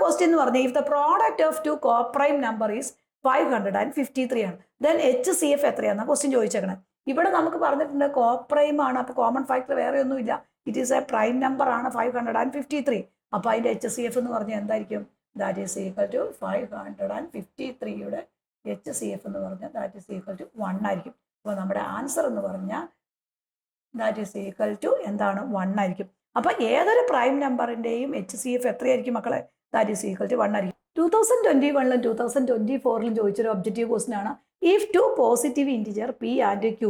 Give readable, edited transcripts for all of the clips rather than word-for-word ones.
Question എന്ന് പറഞ്ഞാൽ if the product of two coprime number is 553 ആണ്, ദെൻ HCF എത്രയാണ് ക്വസ്റ്റ്യൻ ചോദിച്ചേക്കണേ. ഇവിടെ നമുക്ക് പറഞ്ഞിട്ടുണ്ട് കോപ്രൈം ആണ്, അപ്പോൾ കോമൺ ഫാക്ടർ വേറെ ഒന്നുമില്ല, it is a prime number ആണ് 553. അപ്പോൾ അതിൻ്റെ HCF എന്ന് പറഞ്ഞാൽ എന്തായിരിക്കും? ദാറ്റ് ഈസ് ഈക്വൽ ടു 553യുടെ HCF എന്ന് പറഞ്ഞാൽ ദാറ്റ് ഈസ് ഈക്വൽ ടു 1 ആയിരിക്കും. അപ്പോൾ നമ്മുടെ ആൻസർ എന്ന് പറഞ്ഞാൽ ദാറ്റ് ഈസ് ഈക്വൽ ടു എന്താണ്? 1 ആയിരിക്കും. അപ്പോൾ ഏതൊരു പ്രൈം നമ്പറിൻ്റെയും HCF എത്രയായിരിക്കും മക്കളെ? ദാറ്റ് ഈസ് ഈക്വൽ ടു 1 ആയിരിക്കും. 2021-ലും 2024-ലും ചോദിച്ചൊരു ഒബ്ജക്റ്റീവ് ക്വസ്റ്റൻ ആണ്. If two positive integer P and Q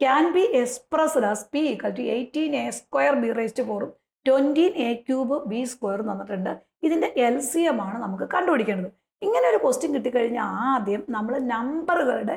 can be expressed as P equal to 18a² B raised to 4 18a³ B² തന്നിട്ടുണ്ട്. ഇതിൻ്റെ LCM ആണ് നമുക്ക് കണ്ടുപിടിക്കേണ്ടത്. ഇങ്ങനെ ഒരു ക്വസ്റ്റ്യൻ കിട്ടിക്കഴിഞ്ഞാൽ ആദ്യം നമ്മൾ നമ്പറുകളുടെ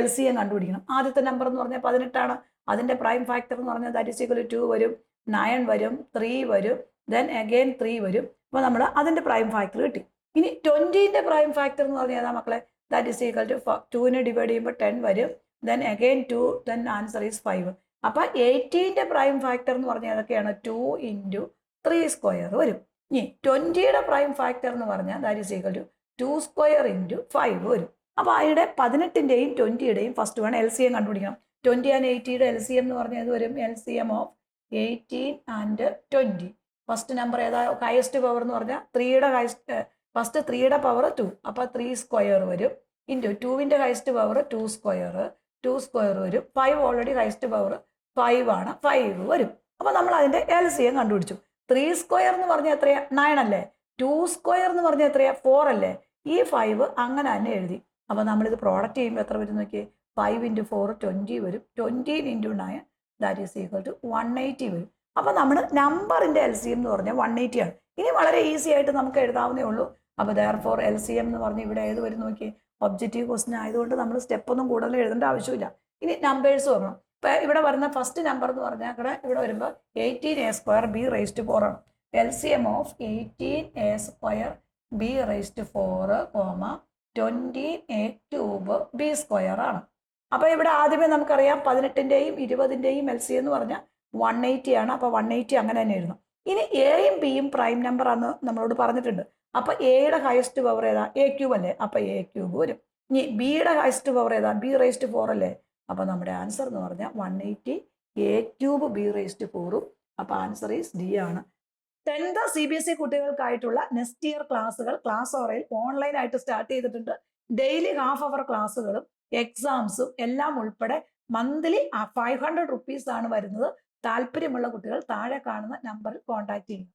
LCM കണ്ടുപിടിക്കണം. ആദ്യത്തെ നമ്പർ എന്ന് പറഞ്ഞാൽ 18 ആണ്. അതിൻ്റെ പ്രൈം ഫാക്ടർ എന്ന് പറഞ്ഞാൽ ദാറ്റ് ഈസ് ഈക്വൽ ടു 2 വരും, 9 വരും, 3 വരും, ദെൻ അഗെയിൻ 3 വരും. അപ്പോൾ നമ്മൾ അതിൻ്റെ പ്രൈം ഫാക്ടർ കിട്ടി. ഇനി 20ൻ്റെ പ്രൈം ഫാക്ടർ എന്ന് പറഞ്ഞാൽ ഏതാ മക്കളെ? ദാറ്റ് ഈസ് ഈക്വൽ ടു 2നെ ഡിവൈഡ് ചെയ്യുമ്പോൾ 10 വരും, then again 2, then answer is 5. അപ്പോൾ 18ൻ്റെ പ്രൈം ഫാക്ടർ എന്ന് പറഞ്ഞാൽ ഏതൊക്കെയാണ്? 2 × 3² വരും. ഇനി 20യുടെ പ്രൈം ഫാക്ടർ എന്ന് പറഞ്ഞാൽ ദാറ്റ് ഈസ് ഈക്വൽ ടു 2² × 5 വരും. അപ്പോൾ അതിയുടെ 18ൻ്റെയും 20യുടെയും ഫസ്റ്റ് വേണം LCM കണ്ടുപിടിക്കണം. 20 ആൻഡ് 80യുടെ LCM എന്ന് പറഞ്ഞാൽ ഇത് വരും LCM of 18 and 20. First number ഏതാ? ഹയസ്റ്റ് പവർ എന്ന് പറഞ്ഞാൽ 3യുടെ ഫസ്റ്റ് 3യുടെ പവർ 2, അപ്പോൾ 3² വരും, ഇൻറ്റു 2ൻ്റെ ഹയസ്റ്റ് പവർ 2² വരും, 5 ഓൾറെഡി ഹയസ്റ്റ് പവർ 5 ആണ്, 5 വരും. അപ്പോൾ നമ്മൾ അതിൻ്റെ LCM കണ്ടുപിടിച്ചു. 3² എന്ന് പറഞ്ഞാൽ എത്രയാ? 9 അല്ലേ? 2² എന്ന് പറഞ്ഞാൽ എത്രയാ? 4 അല്ലേ? ഈ 5 അങ്ങനെ തന്നെ എഴുതി. അപ്പോൾ നമ്മളിത് പ്രോഡക്റ്റ് ചെയ്യുമ്പോൾ എത്ര വരും നോക്കിയേ? 5 × 4 20 വരും, 20 × 9 ദാറ്റ് ഈസ് ഈക്വൽ ടു 180 വരും. അപ്പോൾ നമ്മൾ നമ്പറിൻ്റെ LCM എന്ന് പറഞ്ഞാൽ 180 ആണ്. ഇനി വളരെ ഈസി ആയിട്ട് നമുക്ക് എഴുതാവുന്നേ ഉള്ളൂ. അപ്പോൾ ദെയർഫോർ LCM എന്ന് പറഞ്ഞ് ഇവിടെ ഏത് വരും നോക്കി? ഒബ്ജക്റ്റീവ് ക്വസ്റ്റ്യൻ ആയതുകൊണ്ട് നമ്മൾ സ്റ്റെപ്പൊന്നും കൂടുതൽ എഴുതേണ്ട ആവശ്യമില്ല. ഇനി നമ്പേഴ്സ് നോക്കണം. ഇപ്പോൾ ഇവിടെ വരുന്ന ഫസ്റ്റ് നമ്പർ എന്ന് പറഞ്ഞാൽ ഇവിടെ വരുമ്പോൾ 18a² B raised to 4 ആണ്. LCM of 18a² B raised to 4, 20a³ B² ആണ്. അപ്പോൾ ഇവിടെ ആദ്യമേ നമുക്കറിയാം 18ൻ്റെയും 20ൻ്റെയും LCM എന്ന് പറഞ്ഞാൽ 180 ആണ്. അപ്പോൾ 180 അങ്ങനെ തന്നെ എഴുതണം. ഇനി എയും ബിയും പ്രൈം നമ്പർ ആണെന്ന് നമ്മളോട് പറഞ്ഞിട്ടുണ്ട്. അപ്പോൾ എയുടെ ഹയസ്റ്റ് പവർ ഏതാ? A³ അല്ലേ? അപ്പോൾ A³ വരും. ഇനി ബിയുടെ ഹയസ്റ്റ് പവർ ഏതാ? B raised to 4 അല്ലേ? അപ്പോൾ നമ്മുടെ ആൻസർ എന്ന് പറഞ്ഞാൽ 180 A³ B raised to 4. അപ്പോൾ ആൻസർ ഈസ് D ആണ്. 10th CBSE കുട്ടികൾക്കായിട്ടുള്ള നെക്സ്റ്റ് ഇയർ ക്ലാസ്സുകൾ ക്ലാസ് ഓറയിൽ ഓൺലൈനായിട്ട് സ്റ്റാർട്ട് ചെയ്തിട്ടുണ്ട്. ഡെയിലി ഹാഫ് അവർ ക്ലാസ്സുകളും എക്സാംസും എല്ലാം ഉൾപ്പെടെ മന്ത്ലി 500 rupees ആണ് വരുന്നത്. താല്പര്യമുള്ള കുട്ടികൾ താഴെ കാണുന്ന നമ്പറിൽ കോൺടാക്ട് ചെയ്യും.